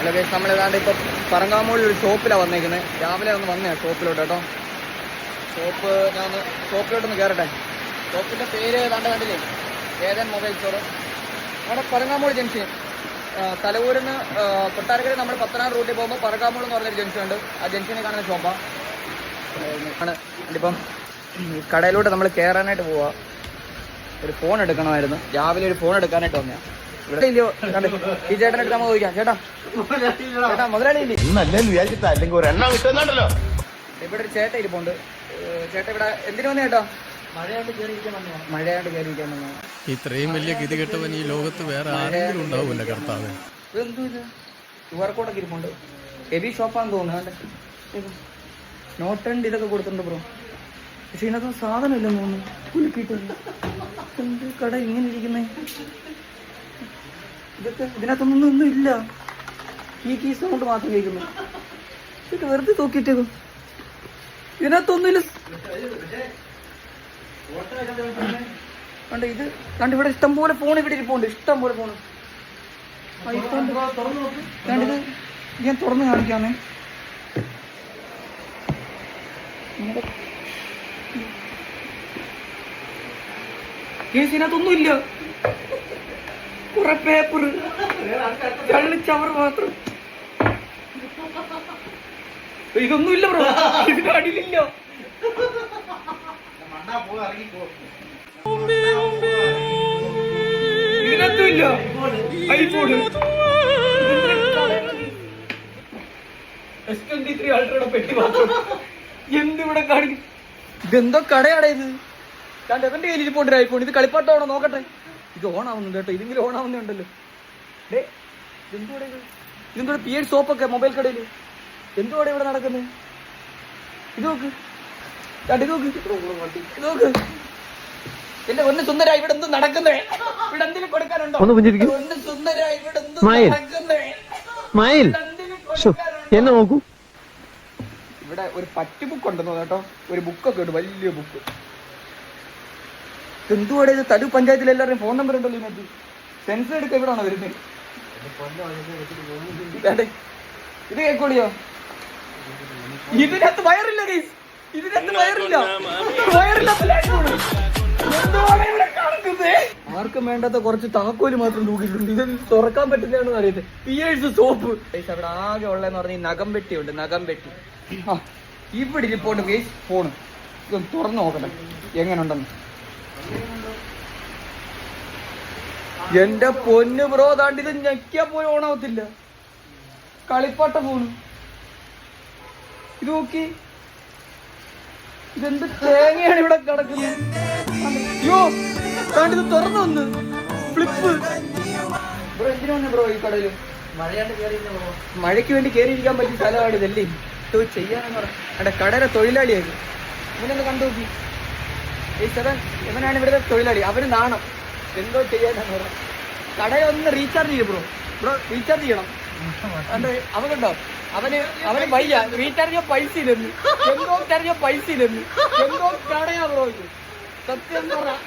അല്ല ഗൈസ്, നമ്മളേതാണ്ട് ഇപ്പം പറങ്കാമൂളിൽ ഒരു ഷോപ്പിലാണ് വന്നേക്കുന്നത്. രാവിലെ ഒന്ന് വന്നേ ഷോപ്പിലോട്ട് കേട്ടോ. ഞാൻ ഷോപ്പിലോട്ടൊന്ന് കയറട്ടെ. ഷോപ്പിൻ്റെ പേര് കണ്ടില്ലേ, ഏതൻ മൊബൈൽ സ്റ്റോർ. നമ്മുടെ പറങ്കാമൂൾ ജംഗ്ഷൻ, തലവൂരിൽ നിന്ന് കൊട്ടാരക്കര നമ്മൾ പത്തനാട് റൂട്ടിൽ പോകുമ്പോൾ പറങ്കാമൂൾ എന്ന് പറഞ്ഞൊരു ജംഗ്ഷൻ ഉണ്ട്. ആ ജംഗ്ഷനിൽ കാണുന്ന ഷോപ്പാണ്. ഇപ്പം കടയിലോട്ട് നമ്മൾ കയറാനായിട്ട് പോവാ. ഒരു ഫോൺ എടുക്കണമായിരുന്നു. രാവിലെ ഒരു ഫോൺ എടുക്കാനായിട്ട് വന്നയാ. ഇവിടെ ഇല്ലയോ കണ്ട് ഈ ചേട്ടനെടുത്ത് നമ്മൾ ചോദിക്കാം. ചേട്ടാ മുതലാളി ഇല്ലേ? ഇവിടെ ഒരു ചേട്ട ഇരിപ്പുണ്ട്. ചേട്ട ഇവിടെ എന്തിനു വന്നേ ചേട്ടാ? മഴയാണ്ട് കയറിയിരിക്കാൻ വന്നു. ഇത്രയും വലിയ ഗതി കെട്ടവൻ ഈ ലോകത്ത് വേറെ ആരെങ്കിലും ഉണ്ടാവില്ല കർത്താവ്. ഇതെന്തോ ഇത് QR കോഡൊക്കെ ഇരിപ്പുണ്ട്. ഹെവി ഷോപ്പാന്ന് തോന്നുന്നു. നോട്ട് ആൻഡ് ഇതൊക്കെ കൊടുത്തിട്ടുണ്ട് ബ്രോ. പക്ഷെ ഇതിനകത്ത് സാധനം ഇല്ലെന്ന് തോന്നുന്നു. കുലുക്കിയിട്ടില്ല. എന്ത് കട ഇങ്ങനെ ഇരിക്കുന്നേ? ഇതൊക്കെ ഇതിനകത്തൊന്നും ഇല്ല. ഈ സൗണ്ട് മാത്രം കേൾക്കുന്നു. ഇതൊക്കെ വെറുതെ തൂക്കിയിട്ടേക്കും. ഇതിനകത്തൊന്നുമില്ല. കണ്ട് ഇത് കണ്ട് ഇവിടെ ഇഷ്ടംപോലെ ഫോൺ ഇവിടെ ഇരിപ്പുണ്ട്. ഇഷ്ടംപോലെ ഫോൺ. കണ്ടിത് ഞാൻ തുറന്ന് കാണിക്കാന്നേ. കേസിനകത്തൊന്നുമില്ല. കുറെ പേപ്പർ, ചവർ മാത്രം. ഇതൊന്നുമില്ല ബ്രോ. ഇതിന്റെ അടിയിലില്ല. ഇതിനകത്തുമില്ല. ഐഫോൺ S23 അൾട്രയുടെ പെട്ടി മാത്രം. എന്തിവിടെ കാണിക്കും? ഇതെന്തോ കടയാടാ ഇത്? കണ്ട് എവന്റെ കയ്യിൽ ഇരിപ്പുണ്ട് ഐഫോൺ. ഇത് കളിപ്പാട്ടമാണോ നോക്കട്ടെ. ഇത് ഓൺ ആവുന്നുണ്ട് കേട്ടോ. ഇതെങ്കിലും ഓൺ ആവുന്നുണ്ടല്ലോ. ഇതെന്തോടെ പിയേഴ്സ് സോപ്പൊക്കെ മൊബൈൽ കടയിൽ. എന്തുവാടെ ഇവിടെ നടക്കുന്നത്? ഇത് നോക്ക്. ഇത് നോക്ക്. എന്റെ ഒന്ന് സുന്ദര ഇവിടെ എന്ത് നടക്കുന്നേ? ഇവിടെ എന്തിനും കൊടുക്കാനുണ്ടോ? ഒന്ന് സുന്ദര ഇവിടെ എന്ത് നടക്കുന്നേ? എന്നെ നോക്കൂ. ഇവിടെ ഒരു പറ്റ് ബുക്ക് ഉണ്ടെന്നോ കേട്ടോ. ഒരു ബുക്കൊക്കെ ഉണ്ട്, വലിയ ബുക്ക്. എന്തുവാടെ ഇത്? തലു പഞ്ചായത്തിൽ എല്ലാവരുടെയും ഫോൺ നമ്പർ ഉണ്ടല്ലോ ഇതിനകത്ത്. സെൻസർ എടുക്ക എവിടാണോ വരുന്നത്? ഇത് കേൾക്കോളിയോ? ഇതിനകത്ത് വയറില്ല ഗൈസ്. ഇതിനകത്ത് വയറില്ല. ആർക്കും വേണ്ടാത്ത കുറച്ച് താക്കോല് മാത്രം തൂക്കിയിട്ടുണ്ട്. ഇത് തുറക്കാൻ പറ്റുന്നതാണെന്ന് അറിയത്തെ. Pierce soap. അവിടെ ആകെ ഉള്ളതെന്ന് പറഞ്ഞാൽ നഖം പെട്ടി ഉണ്ട്. നഖം പെട്ടി. ഇവിടെ ഇരിപ്പോണ്ട് ഗൈസ് ഫോണ്. ഇതൊന്ന് തുറന്നു നോക്കട്ടെ എങ്ങനെ ഉണ്ടെന്ന്. എന്റെ പൊന്ന് ബ്രോ, താണ്ട് ഇത് ഞെക്കിയാ പോലും ഓണാവത്തില്ല. കളിപ്പാട്ട ഫോണ്. ഇത് നോക്കി. ഇതെന്ത് തേങ്ങയാണ് ഇവിടെ കിടക്കുന്നത്? അയ്യോ താണ്ടിത് തുറന്നു വന്ന് ഫ്ലിപ്പ്. ബ്രോ എന്തിനു വന്നു ബ്രോ ഈ കടയില്? മഴയ്ക്ക് വേണ്ടി കയറിയിരിക്കാൻ പറ്റിയ സ്ഥലമാണ് ഇതല്ലേ. ഇത് ചെയ്യാനെന്ന് പറയാം. കടയുടെ തൊഴിലാളിയായി. ഇവനൊന്ന് കണ്ടു നോക്കി. ഇവനാണ് ഇവിടുത്തെ തൊഴിലാളി. അവന് നാണം. എന്തോ ചെയ്യാനാന്ന് പറയാം. കടയൊന്ന് റീചാർജ് ചെയ്യും ബ്രോ. റീചാർജ് ചെയ്യണം. അവൻ കണ്ടോ, അവന് വയ്യ. റീചാർജ് ചെയ്യാൻ പൈസ ഇല്ലെന്ന്. എന്തോ ചാർജ് ചെയ്യാൻ പൈസ ഇല്ലെന്ന്. എന്തോ കടയാ ബ്രോ ഇത്. സത്യം എന്താ പറയാ.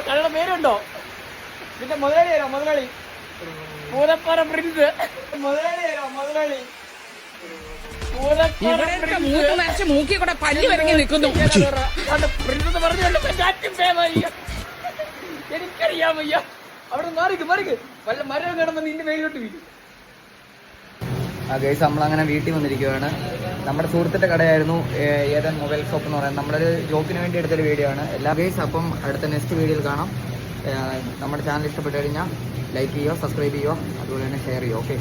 കടയുടെ പേരുണ്ടോ? പിന്നെ മുതലാളി തരാം. മുതലാളി പൂതപ്പാറ പ്രിൻസ്. മുതലാളി തരാം. മുതലാളി മൂക്കി കൂടെ പല്ലി വരങ്ങി നിൽക്കുന്നു. പ്രിൻസ് പറഞ്ഞല്ലോ. എനിക്കറിയാൻ വയ്യ. അവിടെ മാറിക്ക് വല്ല മരം കിടന്ന് നിന്റെ മേലോട്ട് വീഴും. ആ ഗൈസ്, നമ്മളങ്ങനെ വീട്ടിൽ വന്നിരിക്കുകയാണ്. നമ്മുടെ സുഹൃത്തിൻ്റെ കടയായിരുന്നു ഏതൻ മൊബൈൽ ഷോപ്പ് എന്ന് പറയുന്നത്. നമ്മളൊരു ജോക്കിന് വേണ്ടി എടുത്തൊരു വീഡിയോ ആണ്. എല്ലാ ഗൈസ്, അപ്പം അടുത്ത നെക്സ്റ്റ് വീഡിയോയിൽ കാണാം. നമ്മുടെ ചാനൽ ഇഷ്ടപ്പെട്ട് കഴിഞ്ഞാൽ ലൈക്ക് ചെയ്യുക, സബ്സ്ക്രൈബ് ചെയ്യുക, അതുപോലെ തന്നെ ഷെയർ ചെയ്യുക. ഓക്കെ.